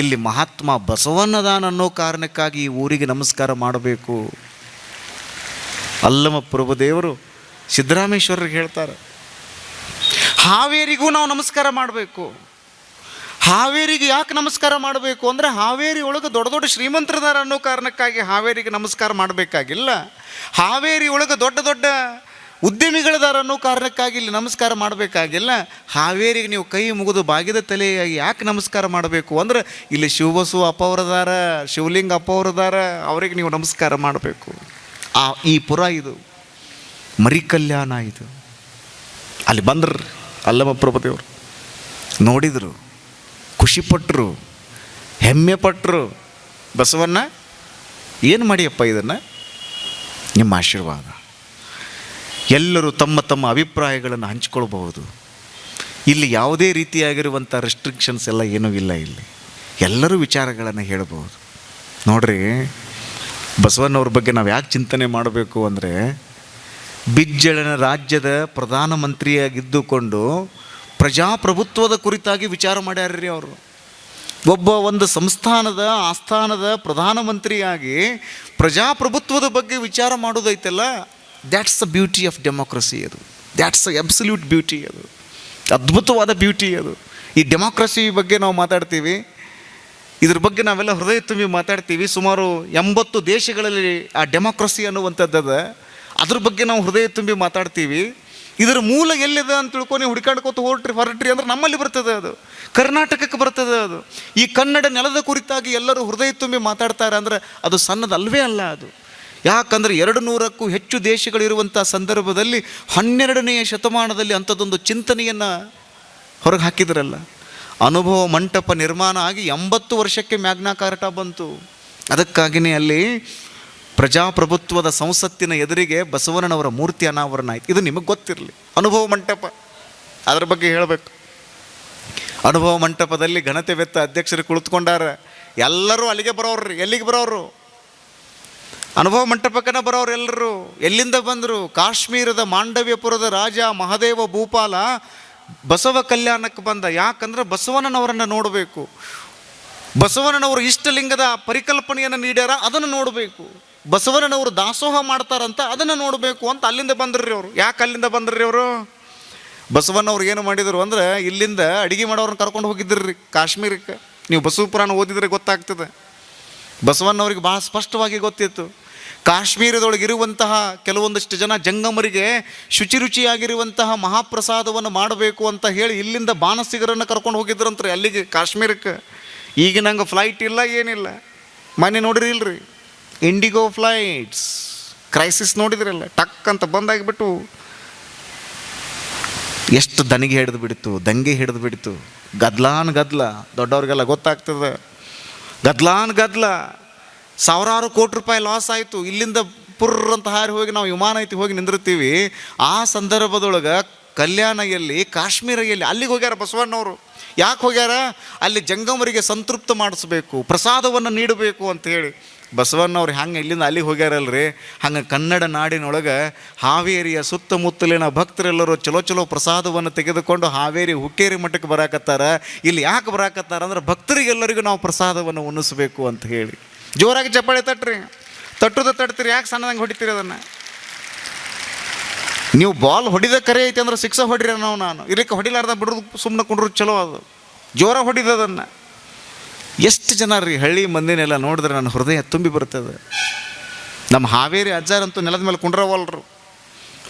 ಇಲ್ಲಿ ಮಹಾತ್ಮ ಬಸವಣ್ಣದಾನ ಅನ್ನೋ ಕಾರಣಕ್ಕಾಗಿ ಈ ಊರಿಗೆ ನಮಸ್ಕಾರ ಮಾಡಬೇಕು. ಅಲ್ಲಮ ಪ್ರಭುದೇವರು ಸಿದ್ದರಾಮೇಶ್ವರರಿಗೆ ಹೇಳ್ತಾರೆ, ಹಾವೇರಿಗೂ ನಾವು ನಮಸ್ಕಾರ ಮಾಡಬೇಕು. ಹಾವೇರಿಗೆ ಯಾಕೆ ನಮಸ್ಕಾರ ಮಾಡಬೇಕು ಅಂದರೆ, ಹಾವೇರಿ ಒಳಗೆ ದೊಡ್ಡ ದೊಡ್ಡ ಶ್ರೀಮಂತರದಾರ ಅನ್ನೋ ಕಾರಣಕ್ಕಾಗಿ ಹಾವೇರಿಗೆ ನಮಸ್ಕಾರ ಮಾಡಬೇಕಾಗಿಲ್ಲ. ಹಾವೇರಿ ಒಳಗೆ ದೊಡ್ಡ ದೊಡ್ಡ ಉದ್ಯಮಿಗಳದಾರ ಅನ್ನೋ ಕಾರಣಕ್ಕಾಗಿ ಇಲ್ಲಿ ನಮಸ್ಕಾರ ಮಾಡಬೇಕಾಗಿಲ್ಲ. ಹಾವೇರಿಗೆ ನೀವು ಕೈ ಮುಗಿದು ಬಾಗಿದ ತಲೆಯಾಗಿ ಯಾಕೆ ನಮಸ್ಕಾರ ಮಾಡಬೇಕು ಅಂದರೆ, ಇಲ್ಲಿ ಶಿವಬಸು ಅಪ್ಪ ಅವರದಾರ, ಶಿವಲಿಂಗ ಅಪ್ಪ ಅವರದಾರ, ಅವರಿಗೆ ನೀವು ನಮಸ್ಕಾರ ಮಾಡಬೇಕು. ಈ ಪುರ ಇದು ಮರಿ ಕಲ್ಯಾಣ ಇದು. ಅಲ್ಲಿ ಬಂದ್ರು ಅಲ್ಲಮ ಪ್ರಭುದೇವರು, ನೋಡಿದರು, ಖುಷಿಪಟ್ಟರು, ಹೆಮ್ಮೆ ಪಟ್ಟರು. ಬಸವಣ್ಣ ಏನು ಮಾಡಿಯಪ್ಪ ಇದನ್ನು? ನಿಮ್ಮ ಆಶೀರ್ವಾದ. ಎಲ್ಲರೂ ತಮ್ಮ ತಮ್ಮ ಅಭಿಪ್ರಾಯಗಳನ್ನು ಹಂಚಿಕೊಳ್ಬಹುದು. ಇಲ್ಲಿ ಯಾವುದೇ ರೀತಿಯಾಗಿರುವಂಥ ರೆಸ್ಟ್ರಿಕ್ಷನ್ಸ್ ಎಲ್ಲ ಏನೂ ಇಲ್ಲ. ಇಲ್ಲಿ ಎಲ್ಲರೂ ವಿಚಾರಗಳನ್ನು ಹೇಳಬಹುದು. ನೋಡ್ರಿ, ಬಸವಣ್ಣವ್ರ ಬಗ್ಗೆ ನಾವು ಯಾಕೆ ಚಿಂತನೆ ಮಾಡಬೇಕು ಅಂದರೆ, ಬಿಜ್ಜಳನ ರಾಜ್ಯದ ಪ್ರಧಾನಮಂತ್ರಿಯಾಗಿದ್ದುಕೊಂಡು ಪ್ರಜಾಪ್ರಭುತ್ವದ ಕುರಿತಾಗಿ ವಿಚಾರ ಮಾಡ್ಯಾರ್ರಿ ಅವರು. ಒಂದು ಸಂಸ್ಥಾನದ ಆಸ್ಥಾನದ ಪ್ರಧಾನಮಂತ್ರಿಯಾಗಿ ಪ್ರಜಾಪ್ರಭುತ್ವದ ಬಗ್ಗೆ ವಿಚಾರ ಮಾಡೋದೈತಲ್ಲ, that's the beauty of democracy. ಅದು ದ್ಯಾಟ್ಸ್ ದ ಅಬ್ಸಲ್ಯೂಟ್ ಬ್ಯೂಟಿ. ಅದು ಅದ್ಭುತವಾದ ಬ್ಯೂಟಿ. ಅದು ಈ ಡೆಮೋಕ್ರಸಿ ಬಗ್ಗೆ ನಾವು ಮಾತಾಡ್ತೀವಿ, ಇದ್ರ ಬಗ್ಗೆ ನಾವೆಲ್ಲ ಹೃದಯ ತುಂಬಿ ಮಾತಾಡ್ತೀವಿ. ಸುಮಾರು 80 ದೇಶಗಳಲ್ಲಿ ಆ ಡೆಮೋಕ್ರಸಿ ಅನ್ನುವಂಥದ್ದು, ಅದ್ರ ಬಗ್ಗೆ ನಾವು ಹೃದಯ ತುಂಬಿ ಮಾತಾಡ್ತೀವಿ. ಇದರ ಮೂಲ ಎಲ್ಲಿದೆ ಅಂತ ತಿಳ್ಕೊಂಡು ಹುಡುಕಾಡ್ಕೋತ ಹೊರಟ್ರಿ ಅಂದ್ರೆ ನಮ್ಮಲ್ಲಿ ಬರ್ತದೆ, ಅದು ಕರ್ನಾಟಕಕ್ಕೆ ಬರ್ತದೆ. ಅದು ಈ ಕನ್ನಡ ನೆಲದ ಕುರಿತಾಗಿ ಎಲ್ಲರೂ ಹೃದಯ ತುಂಬಿ ಮಾತಾಡ್ತಾರೆ ಅಂದರೆ ಅದು ಸಣ್ಣದಲ್ವೇ ಅಲ್ಲ. ಅದು ಯಾಕಂದರೆ 200ಕ್ಕೂ ಹೆಚ್ಚು ದೇಶಗಳಿರುವಂಥ ಸಂದರ್ಭದಲ್ಲಿ 12ನೇ ಶತಮಾನದಲ್ಲಿ ಅಂಥದ್ದೊಂದು ಚಿಂತನೆಯನ್ನು ಹೊರಗೆ ಹಾಕಿದ್ರಲ್ಲ. ಅನುಭವ ಮಂಟಪ ನಿರ್ಮಾಣ ಆಗಿ 80 ವರ್ಷಕ್ಕೆ ಮ್ಯಾಗ್ನಾ ಕಾರ್ಟಾ ಬಂತು. ಅದಕ್ಕಾಗಿಯೇ ಅಲ್ಲಿ ಪ್ರಜಾಪ್ರಭುತ್ವದ ಸಂಸತ್ತಿನ ಎದುರಿಗೆ ಬಸವಣ್ಣನವರ ಮೂರ್ತಿ ಅನಾವರಣ ಆಯಿತು. ಇದು ನಿಮಗೆ ಗೊತ್ತಿರಲಿ. ಅನುಭವ ಮಂಟಪ ಅದ್ರ ಬಗ್ಗೆ ಹೇಳಬೇಕು. ಅನುಭವ ಮಂಟಪದಲ್ಲಿ ಘನತೆವೆತ್ತ ಅಧ್ಯಕ್ಷರು ಕುಳಿತುಕೊಂಡಾರ. ಎಲ್ಲರೂ ಅಲ್ಲಿಗೆ ಬರೋರು. ಎಲ್ಲಿಗೆ ಬರೋರು? ಅನುಭವ ಮಂಟಪಕ್ಕನ ಬರೋರು ಎಲ್ಲರೂ. ಎಲ್ಲಿಂದ ಬಂದರು? ಕಾಶ್ಮೀರದ ಮಾಂಡವ್ಯಪುರದ ರಾಜ ಮಹಾದೇವ ಭೂಪಾಲ ಬಸವ ಕಲ್ಯಾಣಕ್ಕೆ ಬಂದ. ಯಾಕಂದ್ರೆ ಬಸವಣ್ಣನವರನ್ನು ನೋಡಬೇಕು. ಬಸವಣ್ಣನವರು ಇಷ್ಟಲಿಂಗದ ಪರಿಕಲ್ಪನೆಯನ್ನು ನೀಡ್ಯಾರ, ಅದನ್ನು ನೋಡಬೇಕು. ಬಸವಣ್ಣನವರು ದಾಸೋಹ ಮಾಡ್ತಾರಂತ ಅದನ್ನು ನೋಡಬೇಕು ಅಂತ ಅಲ್ಲಿಂದ ಬಂದ್ರಿ ಅವರು. ಯಾಕೆ ಅಲ್ಲಿಂದ ಬಂದ್ರಿ ಅವರು? ಬಸವಣ್ಣವ್ರು ಏನು ಮಾಡಿದರು ಅಂದರೆ, ಇಲ್ಲಿಂದ ಅಡುಗೆ ಮಾಡೋರನ್ನ ಕರ್ಕೊಂಡು ಹೋಗಿದ್ರಿ ಕಾಶ್ಮೀರಕ್ಕೆ. ನೀವು ಬಸವ ಪುರಾಣ ಓದಿದರೆ ಗೊತ್ತಾಗ್ತದೆ. ಬಸವಣ್ಣವ್ರಿಗೆ ಭಾಳ ಸ್ಪಷ್ಟವಾಗಿ ಗೊತ್ತಿತ್ತು. ಕಾಶ್ಮೀರದೊಳಗಿರುವಂತಹ ಕೆಲವೊಂದಷ್ಟು ಜನ ಜಂಗಮರಿಗೆ ಶುಚಿರುಚಿಯಾಗಿರುವಂತಹ ಮಹಾಪ್ರಸಾದವನ್ನು ಮಾಡಬೇಕು ಅಂತ ಹೇಳಿ ಇಲ್ಲಿಂದ ಬಾಣಸಿಗರನ್ನು ಕರ್ಕೊಂಡು ಹೋಗಿದ್ರಂತ್ರಿ ಅಲ್ಲಿಗೆ ಕಾಶ್ಮೀರಕ್ಕೆ. ಈಗ ನಂಗೆ ಫ್ಲೈಟ್ ಇಲ್ಲ, ಏನಿಲ್ಲ. ಮೊನ್ನೆ ನೋಡ್ರಿ ಇಲ್ರಿ, ಇಂಡಿಗೋ ಫ್ಲೈಟ್ಸ್ ಕ್ರೈಸಿಸ್ ನೋಡಿದ್ರಲ್ಲ, ಟಕ್ ಅಂತ ಬಂದಾಗಿಬಿಟ್ಟು ಎಷ್ಟು ದನಿಗೆ ಹಿಡಿದು ಬಿಡ್ತು, ದಂಗೆ ಹಿಡಿದು ಬಿಡ್ತು. ಗದ್ಲಾನ್ ಗದ್ಲ, ದೊಡ್ಡವ್ರಿಗೆಲ್ಲ ಗೊತ್ತಾಗ್ತದೆ. ಗದ್ಲಾನ್ ಗದ್ಲ, ಸಾವಿರಾರು ಕೋಟಿ ರೂಪಾಯಿ ಲಾಸ್ ಆಯಿತು. ಇಲ್ಲಿಂದ ಪುರ್ರ್ ಅಂತ ಹಾರಿ ಹೋಗಿ ನಾವು ವಿಮಾನ ಐತಿ ಹೋಗಿ ನಿಂದಿರ್ತೀವಿ. ಆ ಸಂದರ್ಭದೊಳಗೆ ಕಲ್ಯಾಣ ಎಲ್ಲಿ, ಕಾಶ್ಮೀರ ಎಲ್ಲಿ, ಅಲ್ಲಿಗೆ ಹೋಗ್ಯಾರ ಬಸವಣ್ಣವರು. ಯಾಕೆ ಹೋಗ್ಯಾರ? ಅಲ್ಲಿ ಜಂಗಮರಿಗೆ ಸಂತೃಪ್ತ ಮಾಡಿಸ್ಬೇಕು, ಪ್ರಸಾದವನ್ನು ನೀಡಬೇಕು ಅಂತ ಹೇಳಿ. ಬಸವಣ್ಣವ್ರು ಹಂಗೆ ಇಲ್ಲಿಂದ ಅಲ್ಲಿಗೆ ಹೋಗ್ಯಾರಲ್ರಿ. ಹಂಗೆ ಕನ್ನಡ ನಾಡಿನೊಳಗೆ ಹಾವೇರಿಯ ಸುತ್ತಮುತ್ತಲಿನ ಭಕ್ತರೆಲ್ಲರೂ ಚಲೋ ಚಲೋ ಪ್ರಸಾದವನ್ನು ತೆಗೆದುಕೊಂಡು ಹಾವೇರಿ ಹುಕ್ಕೇರಿ ಮಠಕ್ಕೆ ಬರಾಕತ್ತಾರ. ಇಲ್ಲಿ ಯಾಕೆ ಬರಾಕತ್ತಾರ ಅಂದ್ರೆ ಭಕ್ತರಿಗೆಲ್ಲರಿಗೂ ನಾವು ಪ್ರಸಾದವನ್ನು ಉಣಿಸ್ಬೇಕು ಅಂತ ಹೇಳಿ. ಜೋರಾಗಿ ಚಪ್ಪಾಳೆ ತಟ್ರಿ. ತಟ್ಟುತ್ತೀರಿ, ಯಾಕೆ ಸಣ್ಣದಂಗೆ ಹೊಡಿತೀರಿ ಅದನ್ನು? ನೀವು ಬಾಲ್ ಹೊಡಿದ ಕರೆ ಐತಿ ಅಂದ್ರೆ ಸಿಕ್ಸ ಹೊಡಿರಿ. ನಾನು ಇದಕ್ಕೆ ಹೊಡಿಲಾರ್ದ ಬಿಡೋದು, ಸುಮ್ಮನೆ ಕುಂಡ್ರು ಚಲೋ. ಅದು ಜೋರ ಹೊಡಿದದನ್ನು. ಎಷ್ಟು ಜನ ರೀ ಹಳ್ಳಿ ಮಂದಿನೆಲ್ಲ ನೋಡಿದ್ರೆ ನನ್ನ ಹೃದಯ ತುಂಬಿ ಬರ್ತದೆ. ನಮ್ಮ ಹಾವೇರಿ ಅಜ್ಜಾರಂತೂ ನೆಲದ ಮೇಲೆ ಕುಂಡ್ರವಲ್ರು.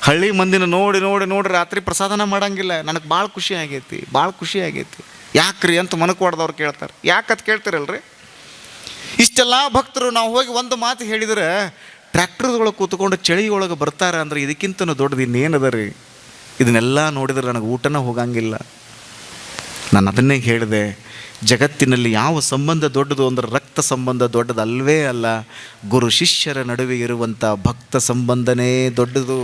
ಹಳ್ಳಿ ಮಂದಿನ ನೋಡಿ ನೋಡಿ ನೋಡಿ ರಾತ್ರಿ ಪ್ರಸಾದನ ಮಾಡಂಗಿಲ್ಲ. ನನಗೆ ಭಾಳ ಖುಷಿ ಆಗೈತಿ, ಭಾಳ ಖುಷಿ ಆಗೈತಿ. ಯಾಕ್ರಿ ಅಂತ ಮನಕ್ಕೆ ಹೊಡೆದವ್ರು ಕೇಳ್ತಾರೆ. ಯಾಕಂತ ಕೇಳ್ತಿರಲ್ರಿ? ಇಷ್ಟೆಲ್ಲ ಭಕ್ತರು ನಾವು ಹೋಗಿ ಒಂದು ಮಾತು ಹೇಳಿದ್ರೆ ಟ್ರ್ಯಾಕ್ಟರ್ದೊಳಗೆ ಕೂತ್ಕೊಂಡು ಚಳಿ ಒಳಗೆ ಬರ್ತಾರೆ ಅಂದರೆ ಇದಕ್ಕಿಂತನೂ ದೊಡ್ಡದು ಇನ್ನೇನದ ರೀ? ಇದನ್ನೆಲ್ಲ ನೋಡಿದ್ರೆ ನನಗೆ ಊಟನ ಹೋಗಂಗಿಲ್ಲ. ನಾನು ಅದನ್ನೇ ಹೇಳಿದೆ, ಜಗತ್ತಿನಲ್ಲಿ ಯಾವ ಸಂಬಂಧ ದೊಡ್ಡದು ಅಂದ್ರೆ ರಕ್ತ ಸಂಬಂಧ ದೊಡ್ಡದಲ್ವೇ ಅಲ್ಲ, ಗುರು ಶಿಷ್ಯರ ನಡುವೆ ಇರುವಂಥ ಭಕ್ತ ಸಂಬಂಧನೇ ದೊಡ್ಡದು.